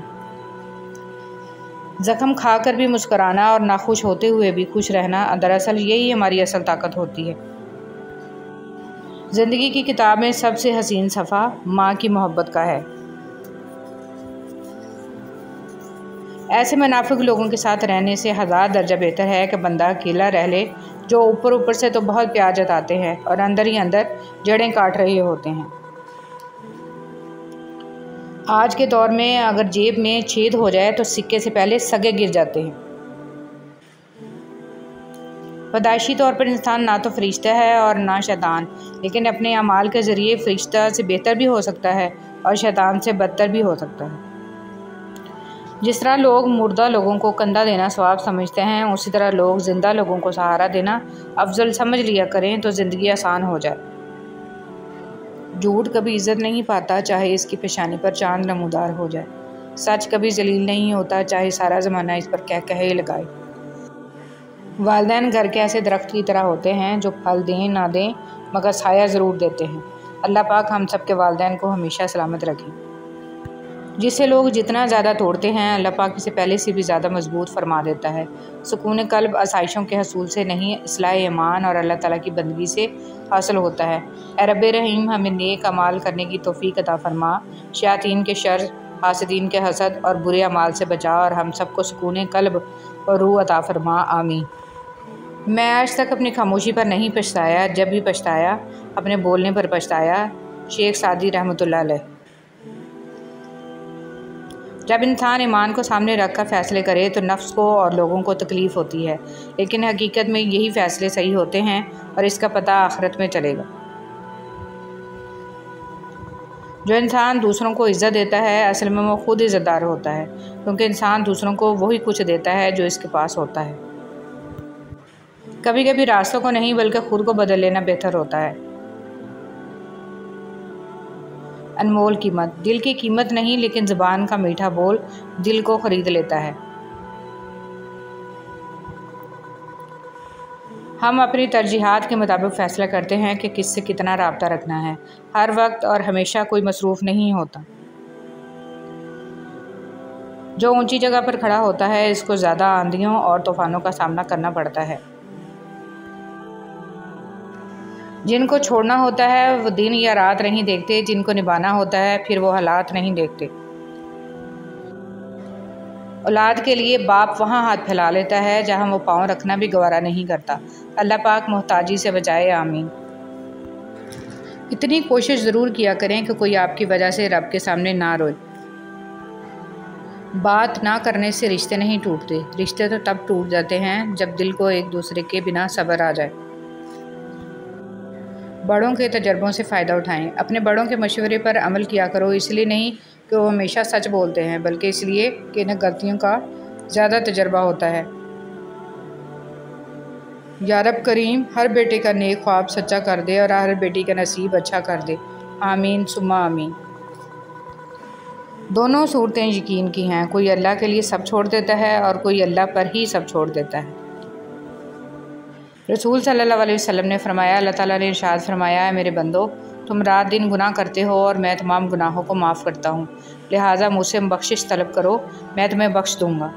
زخم کھا کر بھی مسکرانا اور ناخوش ہوتے ہوئے بھی خوش رہنا، دراصل یہی ہماری اصل طاقت ہوتی ہے۔ زندگی کی کتاب میں سب سے حسین صفحہ ماں کی محبت کا ہے۔ ایسے منافق لوگوں کے ساتھ رہنے سے 1000 درجہ بہتر ہے کہ بندہ اکیلا رہ لے، جو اوپر سے تو بہت پیار جتاتے ہیں اور اندر ہی اندر جڑیں کاٹ رہے ہوتے ہیں۔ آج کے دور میں اگر جیب میں چھید ہو جائے تو سکے سے پہلے سگے گر جاتے ہیں۔ پیدائشی طور پر انسان نہ تو فرشتہ ہے اور نہ شیطان، لیکن اپنے اعمال کے ذریعے فرشتہ سے بہتر بھی ہو سکتا ہے اور شیطان سے بدتر بھی ہو سکتا ہے۔ جس طرح لوگ مردہ لوگوں کو کندھا دینا ثواب سمجھتے ہیں، اسی طرح لوگ زندہ لوگوں کو سہارا دینا افضل سمجھ لیا کریں تو زندگی آسان ہو جائے۔ جھوٹ کبھی عزت نہیں پاتا، چاہے اس کی پیشانی پر چاند نمودار ہو جائے۔ سچ کبھی ذلیل نہیں ہوتا، چاہے سارا زمانہ اس پر کہے لگائے۔ والدین گھر کے ایسے درخت کی طرح ہوتے ہیں جو پھل دیں نہ دیں مگر سایہ ضرور دیتے ہیں۔ اللہ پاک ہم سب کے والدین کو ہمیشہ سلامت رکھے۔ جسے لوگ جتنا زیادہ توڑتے ہیں اللہ پاک اسے پہلے سے بھی زیادہ مضبوط فرما دیتا ہے۔ سکون قلب آسائشوں کے حصول سے نہیں، اصلاح ایمان اور اللہ تعالیٰ کی بندگی سے حاصل ہوتا ہے۔ اے رب رحیم، ہمیں نیک اعمال کرنے کی توفیق عطا فرما، شیاطین کے شر، حاسدین کے حسد اور برے اعمال سے بچا، اور ہم سب کو سکون قلب اور روح عطا فرما، آمین۔ میں آج تک اپنی خاموشی پر نہیں پچھتایا، جب بھی پچھتایا اپنے بولنے پر پچھتایا۔ شیخ سعدی رحمۃ اللہ علیہ۔ جب انسان ایمان کو سامنے رکھ کر فیصلے کرے تو نفس کو اور لوگوں کو تکلیف ہوتی ہے، لیکن حقیقت میں یہی فیصلے صحیح ہوتے ہیں اور اس کا پتہ آخرت میں چلے گا۔ جو انسان دوسروں کو عزت دیتا ہے اصل میں وہ خود عزت دار ہوتا ہے، کیونکہ انسان دوسروں کو وہی کچھ دیتا ہے جو اس کے پاس ہوتا ہے۔ کبھی کبھی راستوں کو نہیں بلکہ خود کو بدل لینا بہتر ہوتا ہے۔ انمول قیمت۔ دل کی قیمت نہیں، لیکن زبان کا میٹھا بول دل کو خرید لیتا ہے۔ ہم اپنی ترجیحات کے مطابق فیصلہ کرتے ہیں کہ کس سے کتنا رابطہ رکھنا ہے۔ ہر وقت اور ہمیشہ کوئی مصروف نہیں ہوتا۔ جو اونچی جگہ پر کھڑا ہوتا ہے اس کو زیادہ آندھیوں اور طوفانوں کا سامنا کرنا پڑتا ہے۔ جن کو چھوڑنا ہوتا ہے وہ دن یا رات نہیں دیکھتے، جن کو نبھانا ہوتا ہے پھر وہ حالات نہیں دیکھتے۔ اولاد کے لیے باپ وہاں ہاتھ پھیلا لیتا ہے جہاں وہ پاؤں رکھنا بھی گوارا نہیں کرتا۔ اللہ پاک محتاجی سے بچائے، آمین۔ اتنی کوشش ضرور کیا کریں کہ کوئی آپ کی وجہ سے رب کے سامنے نہ روئے۔ بات نہ کرنے سے رشتے نہیں ٹوٹتے، رشتے تو تب ٹوٹ جاتے ہیں جب دل کو ایک دوسرے کے بنا صبر آ جائے۔ بڑوں کے تجربوں سے فائدہ اٹھائیں، اپنے بڑوں کے مشورے پر عمل کیا کرو، اس لیے نہیں کہ وہ ہمیشہ سچ بولتے ہیں بلکہ اس لیے کہ انہیں غلطیوں کا زیادہ تجربہ ہوتا ہے۔ یا رب کریم ہر بیٹے کا نیک خواب سچا کر دے اور ہر بیٹی کا نصیب اچھا کر دے، آمین ثم آمین۔ دونوں صورتیں یقین کی ہیں، کوئی اللہ کے لیے سب چھوڑ دیتا ہے اور کوئی اللہ پر ہی سب چھوڑ دیتا ہے۔ رسول صلی اللہ علیہ وسلم نے فرمایا، اللہ تعالیٰ نے ارشاد فرمایا، ہے میرے بندو، تم رات دن گناہ کرتے ہو اور میں تمام گناہوں کو معاف کرتا ہوں، لہٰذا مجھ سے بخشش طلب کرو، میں تمہیں بخش دوں گا۔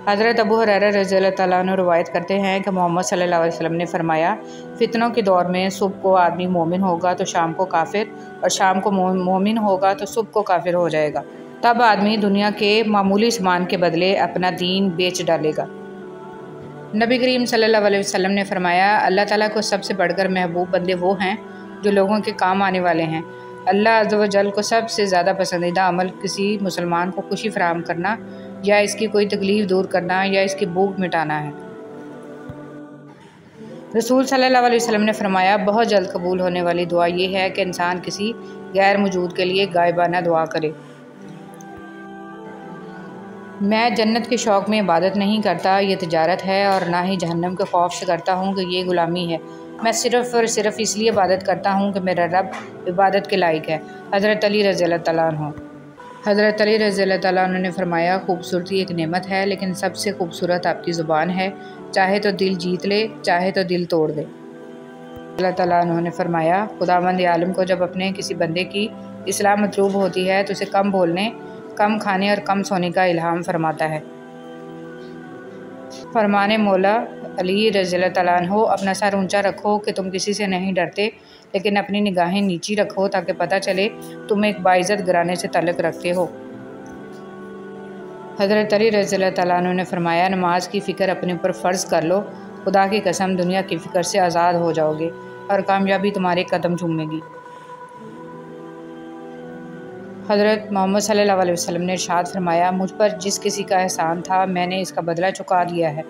حضرت ابو ہریرہ رضی اللہ تعالیٰ عنہ روایت کرتے ہیں کہ محمد صلی اللہ علیہ وسلم نے فرمایا، فتنوں کے دور میں صبح کو آدمی مومن ہوگا تو شام کو کافر، اور شام کو مومن ہوگا تو صبح کو کافر ہو جائے گا۔ تب آدمی دنیا کے معمولی سامان کے بدلے اپنا دین بیچ ڈالے گا۔ نبی کریم صلی اللہ علیہ وسلم نے فرمایا، اللہ تعالیٰ کو سب سے بڑھ کر محبوب بندے وہ ہیں جو لوگوں کے کام آنے والے ہیں۔ اللہ عز و جل کو سب سے زیادہ پسندیدہ عمل کسی مسلمان کو خوشی فراہم کرنا یا اس کی کوئی تکلیف دور کرنا یا اس کی بھوک مٹانا ہے۔ رسول صلی اللہ علیہ وسلم نے فرمایا، بہت جلد قبول ہونے والی دعا یہ ہے کہ انسان کسی غیر موجود کے لیے غائبانہ دعا کرے۔ میں جنت کے شوق میں عبادت نہیں کرتا، یہ تجارت ہے، اور نہ ہی جہنم کے خوف سے کرتا ہوں کہ یہ غلامی ہے۔ میں صرف اور صرف اس لیے عبادت کرتا ہوں کہ میرا رب عبادت کے لائق ہے۔ حضرت علی رضی اللہ تعالیٰ عنہ۔ حضرت علی رضی اللہ تعالیٰ عنہ نے فرمایا، خوبصورتی ایک نعمت ہے لیکن سب سے خوبصورت آپ کی زبان ہے، چاہے تو دل جیت لے چاہے تو دل توڑ دے۔ اللہ تعالیٰ عنہ نے فرمایا، خداوند عالم کو جب اپنے کسی بندے کی اصلاح مطلوب ہوتی ہے تو اسے کم بولنے، کم کھانے اور کم سونے کا الہام فرماتا ہے۔ فرمانے مولا علی رضی اللہ تعالیٰ عنہ، اپنا سر اونچا رکھو کہ تم کسی سے نہیں ڈرتے، لیکن اپنی نگاہیں نیچی رکھو تاکہ پتہ چلے تم ایک باعزت گھرانے سے تعلق رکھتے ہو۔ حضرت علی رضی اللہ تعالیٰ عنہ نے فرمایا، نماز کی فکر اپنے اوپر فرض کر لو، خدا کی قسم دنیا کی فکر سے آزاد ہو جاؤ گے اور کامیابی تمہارے قدم چومے گی۔ حضرت محمد صلی اللہ علیہ وسلم نے ارشاد فرمایا، مجھ پر جس کسی کا احسان تھا میں نے اس کا بدلہ چکا دیا ہے،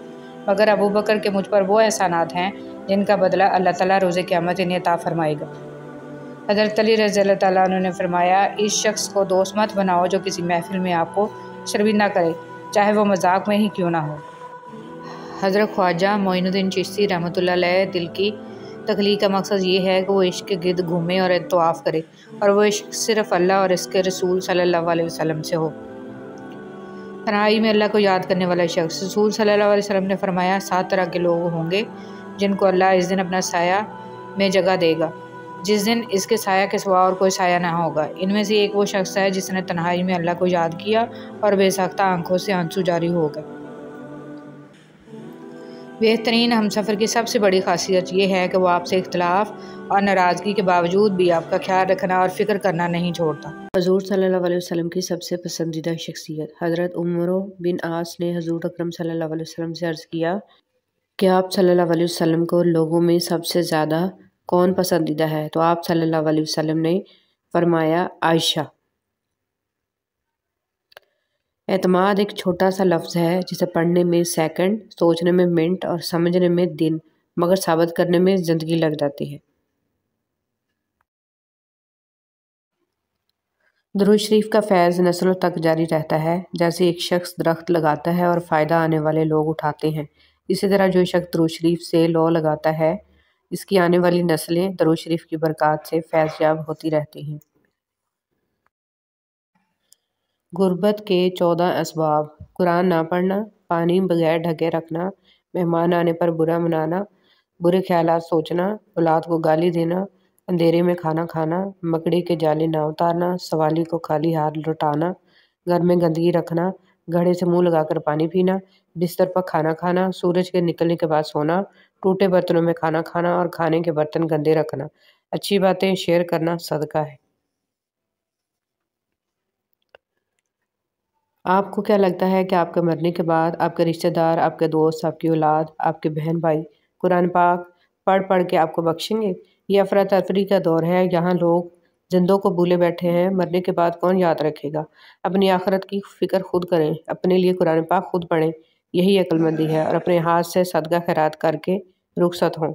مگر ابو بکر کے مجھ پر وہ احسانات ہیں جن کا بدلہ اللہ تعالیٰ روز قیامت انہیں عطا فرمائے گا۔ حضرت علی رضی اللہ تعالیٰ عنہ نے فرمایا، اس شخص کو دوست مت بناؤ جو کسی محفل میں آپ کو شرمندہ کرے، چاہے وہ مذاق میں ہی کیوں نہ ہو۔ حضرت خواجہ معین الدین چشتی رحمۃ اللہ علیہ دل کی تخلیق کا مقصد یہ ہے کہ وہ عشق کے گرد گھومے اور طواف کرے، اور وہ عشق صرف اللہ اور اس کے رسول صلی اللہ علیہ وسلم سے ہو۔ تنہائی میں اللہ کو یاد کرنے والا شخص۔ رسول صلی اللہ علیہ وسلم نے فرمایا، 7 طرح کے لوگ ہوں گے جن کو اللہ اس دن اپنا سایہ میں جگہ دے گا، جس دن اس کے سایہ کے سوا اور کوئی سایہ نہ ہوگا۔ ان میں سے ایک وہ شخص ہے جس نے تنہائی میں اللہ کو یاد کیا اور بے ساختہ آنکھوں سے آنسو جاری ہو گئے۔ بہترین ہمسفر کی سب سے بڑی خاصیت یہ ہے کہ وہ آپ سے اختلاف اور ناراضگی کے باوجود بھی آپ کا خیال رکھنا اور فکر کرنا نہیں چھوڑتا۔ حضور صلی اللہ علیہ وسلم کی سب سے پسندیدہ شخصیت۔ حضرت عمرو بن عاص نے حضور اکرم صلی اللہ علیہ وسلم سے عرض کیا کہ آپ صلی اللہ علیہ وسلم کو لوگوں میں سب سے زیادہ کون پسندیدہ ہے؟ تو آپ صلی اللہ علیہ وسلم نے فرمایا، عائشہ۔ اعتماد ایک چھوٹا سا لفظ ہے جسے پڑھنے میں سیکنڈ، سوچنے میں منٹ اور سمجھنے میں دن، مگر ثابت کرنے میں زندگی لگ جاتی ہے۔ درود شریف کا فیض نسلوں تک جاری رہتا ہے، جیسے ایک شخص درخت لگاتا ہے اور فائدہ آنے والے لوگ اٹھاتے ہیں، اسی طرح جو شخص درود شریف سے لو لگاتا ہے، اس کی آنے والی نسلیں درود شریف کی برکات سے فیض یاب ہوتی رہتی ہیں۔ غربت کے 14 اسباب۔ قرآن نہ پڑھنا، پانی بغیر ڈھکے رکھنا، مہمان آنے پر برا منانا، برے خیالات سوچنا، اولاد کو گالی دینا، اندھیرے میں کھانا کھانا، مکڑی کے جالے نہ اتارنا، سوالی کو خالی ہاتھ لوٹانا، گھر میں گندگی رکھنا، گھڑے سے منہ لگا کر پانی پینا، بستر پر کھانا کھانا، سورج کے نکلنے کے بعد سونا، ٹوٹے برتنوں میں کھانا کھانا اور کھانے کے برتن گندے رکھنا، اچھی باتیں شیئر کرنا صدقہ ہے۔ آپ کو کیا لگتا ہے کہ آپ کے مرنے کے بعد آپ کے رشتہ دار، آپ کے دوست، آپ کی اولاد، آپ کے بہن بھائی قرآن پاک پڑھ کے آپ کو بخشیں گے؟ یہ افراتفری کا دور ہے، یہاں لوگ زندوں کو بھولے بیٹھے ہیں، مرنے کے بعد کون یاد رکھے گا؟ اپنی آخرت کی فکر خود کریں، اپنے لیے قرآن پاک خود پڑھیں، یہی عقل مندی ہے، اور اپنے ہاتھ سے صدقہ خیرات کر کے رخصت ہوں۔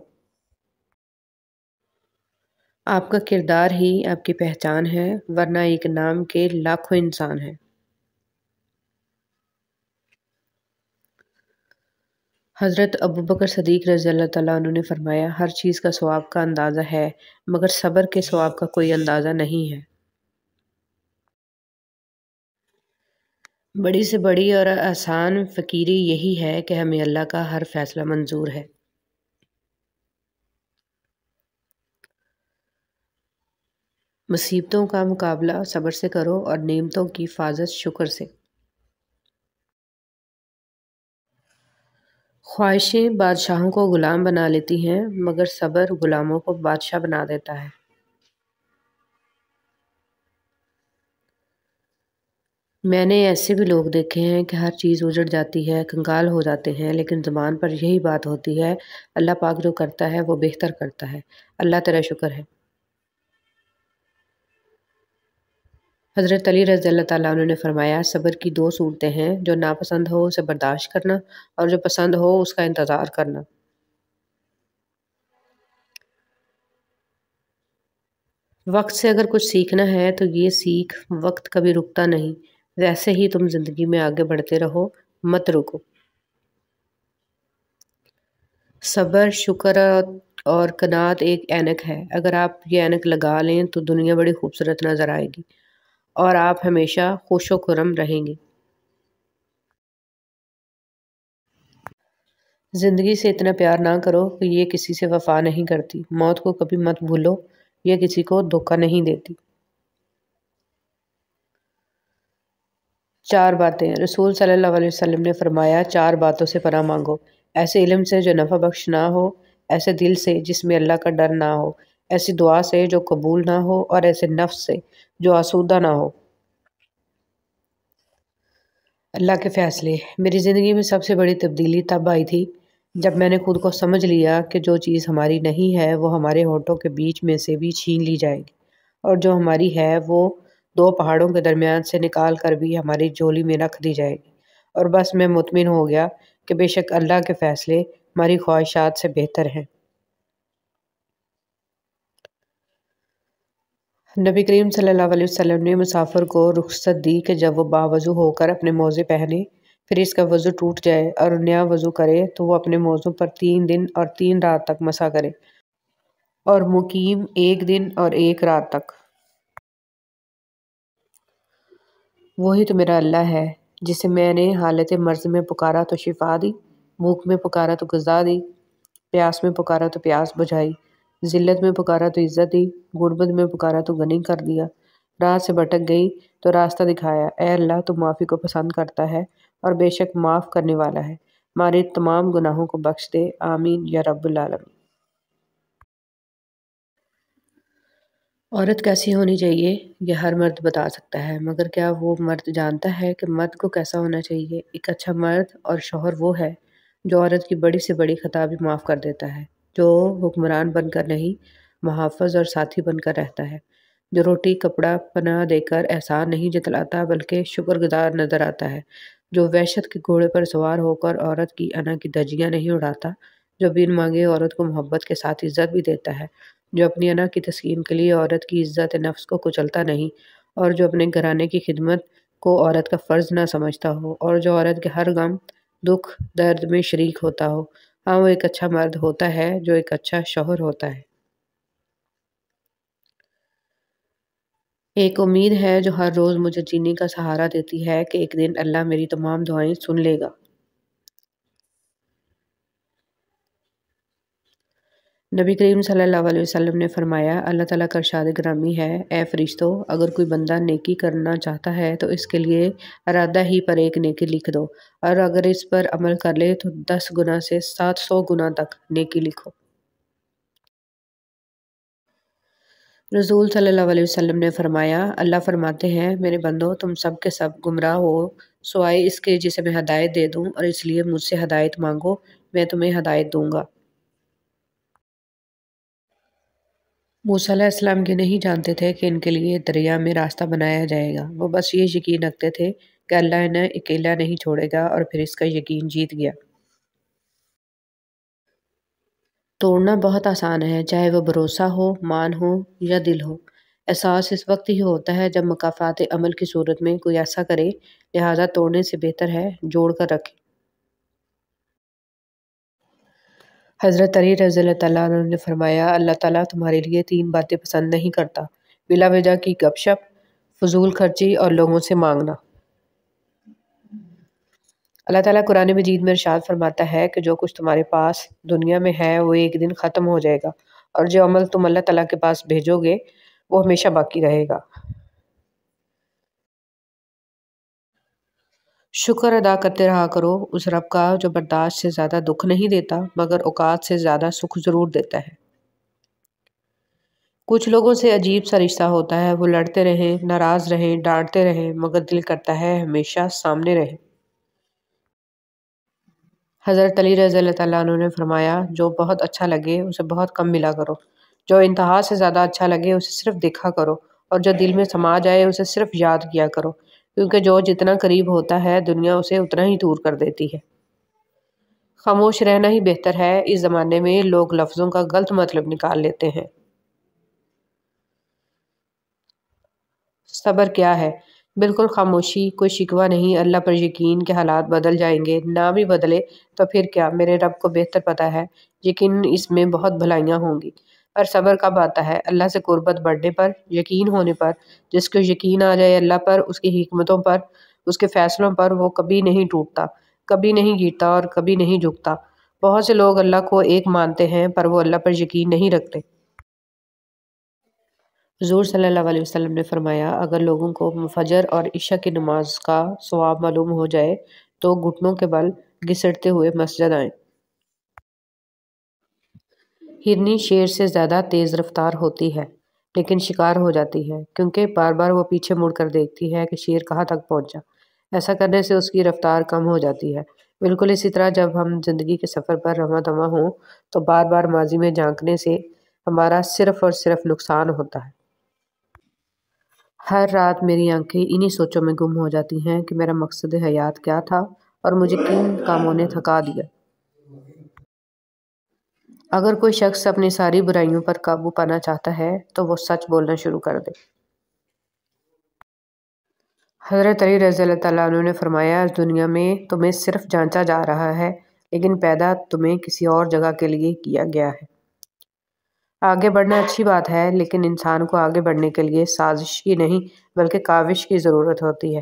آپ کا کردار ہی آپ کی پہچان ہے، ورنہ ایک نام کے لاکھوں انسان ہیں۔ حضرت ابوبکر صدیق رضی اللہ تعالیٰ عنہ نے فرمایا، ہر چیز کا ثواب کا اندازہ ہے مگر صبر کے ثواب کا کوئی اندازہ نہیں ہے۔ بڑی سے بڑی اور آسان فقیری یہی ہے کہ ہمیں اللہ کا ہر فیصلہ منظور ہے۔ مصیبتوں کا مقابلہ صبر سے کرو اور نعمتوں کی حفاظت شکر سے۔ خواہشیں بادشاہوں کو غلام بنا لیتی ہیں مگر صبر غلاموں کو بادشاہ بنا دیتا ہے۔ میں نے ایسے بھی لوگ دیکھے ہیں کہ ہر چیز اجڑ جاتی ہے، کنگال ہو جاتے ہیں، لیکن زبان پر یہی بات ہوتی ہے، اللہ پاک جو کرتا ہے وہ بہتر کرتا ہے، اللہ تیرا شکر ہے۔ حضرت علی رضی اللہ تعالیٰ عنہ نے فرمایا، صبر کی دو صورتیں ہیں، جو ناپسند ہو اسے برداشت کرنا اور جو پسند ہو اس کا انتظار کرنا۔ وقت سے اگر کچھ سیکھنا ہے تو یہ سیکھ، وقت کبھی رکتا نہیں، ویسے ہی تم زندگی میں آگے بڑھتے رہو، مت رکو۔ صبر، شکر اور قناعت ایک اینک ہے، اگر آپ یہ اینک لگا لیں تو دنیا بڑی خوبصورت نظر آئے گی اور آپ ہمیشہ خوش و خرم رہیں گے۔ زندگی سے اتنا پیار نہ کرو کہ یہ کسی سے وفا نہیں کرتی، موت کو کبھی مت بھولو، یہ کسی کو دھوکہ نہیں دیتی۔ چار باتیں رسول صلی اللہ علیہ وسلم نے فرمایا، چار باتوں سے پناہ مانگو، ایسے علم سے جو نفع بخش نہ ہو، ایسے دل سے جس میں اللہ کا ڈر نہ ہو، ایسی دعا سے جو قبول نہ ہو، اور ایسے نفس سے جو آسودہ نہ ہو۔ اللہ کے فیصلے۔ میری زندگی میں سب سے بڑی تبدیلی تب آئی تھی جب میں نے خود کو سمجھ لیا کہ جو چیز ہماری نہیں ہے وہ ہمارے ہونٹوں کے بیچ میں سے بھی چھین لی جائے گی، اور جو ہماری ہے وہ دو پہاڑوں کے درمیان سے نکال کر بھی ہماری جھولی میں رکھ دی جائے گی، اور بس میں مطمئن ہو گیا کہ بے شک اللہ کے فیصلے ہماری خواہشات سے بہتر ہیں۔ نبی کریم صلی اللہ علیہ وسلم نے مسافر کو رخصت دی کہ جب وہ باوضو ہو کر اپنے موزے پہنے، پھر اس کا وضو ٹوٹ جائے اور نیا وضو کرے تو وہ اپنے موزوں پر 3 دن اور 3 رات تک مسح کرے، اور مقیم 1 دن اور 1 رات تک۔ وہی تو میرا اللہ ہے جسے میں نے حالت مرض میں پکارا تو شفا دی، بھوک میں پکارا تو غذا دی، پیاس میں پکارا تو پیاس بجھائی، ذلت میں پکارا تو عزت دی، غربت میں پکارا تو غنی کر دیا، راہ سے بھٹک گئی تو راستہ دکھایا۔ اے اللہ، تو معافی کو پسند کرتا ہے اور بے شک معاف کرنے والا ہے، ہمارے تمام گناہوں کو بخش دے، آمین یا رب العالمین۔ عورت کیسی ہونی چاہیے یہ ہر مرد بتا سکتا ہے، مگر کیا وہ مرد جانتا ہے کہ مرد کو کیسا ہونا چاہیے؟ ایک اچھا مرد اور شوہر وہ ہے جو عورت کی بڑی سے بڑی خطا بھی معاف کر دیتا ہے، جو حکمران بن کر نہیں، محافظ اور ساتھی بن کر رہتا ہے، جو روٹی کپڑا پناہ دے کر احسان نہیں جتلاتا بلکہ شکر گزار نظر آتا ہے، جو وحشت کے گھوڑے پر سوار ہو کر عورت کی انا کی دھجیاں نہیں اڑاتا، جو بن مانگے عورت کو محبت کے ساتھ عزت بھی دیتا ہے، جو اپنی انا کی تسکین کے لیے عورت کی عزت نفس کو کچلتا نہیں، اور جو اپنے گھرانے کی خدمت کو عورت کا فرض نہ سمجھتا ہو، اور جو عورت کے ہر غم، دکھ، درد میں شریک ہوتا ہو۔ ہاں، وہ ایک اچھا مرد ہوتا ہے جو ایک اچھا شوہر ہوتا ہے۔ ایک امید ہے جو ہر روز مجھے جینے کا سہارا دیتی ہے کہ ایک دن اللہ میری تمام دعائیں سن لے گا۔ نبی کریم صلی اللہ علیہ وسلم نے فرمایا، اللہ تعالیٰ کا ارشاد گرامی ہے، اے فرشتوں، اگر کوئی بندہ نیکی کرنا چاہتا ہے تو اس کے لیے ارادہ ہی پر ایک نیکی لکھ دو، اور اگر اس پر عمل کر لے تو 10 گنا سے 700 گنا تک نیکی لکھو۔ رسول صلی اللہ علیہ وسلم نے فرمایا، اللہ فرماتے ہیں، میرے بندو، تم سب کے سب گمراہ ہو سوائے اس کے جسے میں ہدایت دے دوں، اور اس لیے مجھ سے ہدایت مانگو، میں تمہیں ہدایت دوں گا۔ موسیٰ علیہ السلام یہ نہیں جانتے تھے کہ ان کے لیے دریا میں راستہ بنایا جائے گا، وہ بس یہ یقین رکھتے تھے کہ اللہ انہیں اکیلا نہیں چھوڑے گا، اور پھر اس کا یقین جیت گیا۔ توڑنا بہت آسان ہے، چاہے وہ بھروسہ ہو، مان ہو یا دل ہو۔ احساس اس وقت ہی ہوتا ہے جب مکافات عمل کی صورت میں کوئی ایسا کرے، لہٰذا توڑنے سے بہتر ہے جوڑ کر رکھے۔ حضرت علی رضی اللہ تعالیٰ عنہ نے فرمایا، اللہ تعالیٰ تمہارے لیے 3 باتیں پسند نہیں کرتا: بلا وجہ کی گپ شپ، فضول خرچی اور لوگوں سے مانگنا۔ اللہ تعالیٰ قرآن مجید میں ارشاد فرماتا ہے کہ جو کچھ تمہارے پاس دنیا میں ہے وہ ایک دن ختم ہو جائے گا، اور جو عمل تم اللہ تعالیٰ کے پاس بھیجو گے وہ ہمیشہ باقی رہے گا۔ شکر ادا کرتے رہا کرو اس رب کا جو برداشت سے زیادہ دکھ نہیں دیتا مگر اوقات سے زیادہ سکھ ضرور دیتا ہے۔ کچھ لوگوں سے عجیب سا رشتہ ہوتا ہے، وہ لڑتے رہیں، ناراض رہیں، ڈانٹتے رہیں، مگر دل کرتا ہے ہمیشہ سامنے رہیں۔ حضرت علی رضی اللہ تعالیٰ عنہ نے فرمایا، جو بہت اچھا لگے اسے بہت کم ملا کرو، جو انتہا سے زیادہ اچھا لگے اسے صرف دیکھا کرو، اور جو دل میں سما جائے اسے صرف یاد کیا کرو، کیونکہ جو جتنا قریب ہوتا ہے دنیا اسے اتنا ہی دور کر دیتی ہے۔ خاموش رہنا ہی بہتر ہے، اس زمانے میں لوگ لفظوں کا غلط مطلب نکال لیتے ہیں۔ صبر کیا ہے؟ بالکل خاموشی، کوئی شکوہ نہیں، اللہ پر یقین کہ حالات بدل جائیں گے، نہ بھی بدلے تو پھر کیا، میرے رب کو بہتر پتہ ہے، یقین اس میں بہت بھلائیاں ہوں گی۔ اور صبر کب آتا ہے؟ اللہ سے قربت بڑھنے پر، یقین ہونے پر۔ جس کو یقین آ جائے اللہ پر، اس کی حکمتوں پر، اس کے فیصلوں پر، وہ کبھی نہیں ٹوٹتا، کبھی نہیں گرتا اور کبھی نہیں جھکتا۔ بہت سے لوگ اللہ کو ایک مانتے ہیں پر وہ اللہ پر یقین نہیں رکھتے۔ حضور صلی اللہ علیہ وسلم نے فرمایا، اگر لوگوں کو فجر اور عشاء کی نماز کا ثواب معلوم ہو جائے تو گھٹنوں کے بل گھسیٹتے ہوئے مسجد آئیں۔ ہرنی شیر سے زیادہ تیز رفتار ہوتی ہے لیکن شکار ہو جاتی ہے، کیونکہ بار بار وہ پیچھے مڑ کر دیکھتی ہے کہ شیر کہاں تک پہنچا۔ ایسا کرنے سے اس کی رفتار کم ہو جاتی ہے۔ بالکل اسی طرح جب ہم زندگی کے سفر پر رواں دواں ہوں تو بار بار ماضی میں جھانکنے سے ہمارا صرف اور صرف نقصان ہوتا ہے۔ ہر رات میری آنکھیں انہی سوچوں میں گم ہو جاتی ہیں کہ میرا مقصد حیات کیا تھا اور مجھے کن کاموں نے تھکا دیا۔ اگر کوئی شخص اپنی ساری برائیوں پر قابو پانا چاہتا ہے تو وہ سچ بولنا شروع کر دے۔ حضرت علی رضی اللہ تعالیٰ عنہ نے فرمایا، اس دنیا میں تمہیں صرف جانچا جا رہا ہے لیکن پیدا تمہیں کسی اور جگہ کے لیے کیا گیا ہے۔ آگے بڑھنا اچھی بات ہے لیکن انسان کو آگے بڑھنے کے لیے سازش کی نہیں بلکہ کاوش کی ضرورت ہوتی ہے۔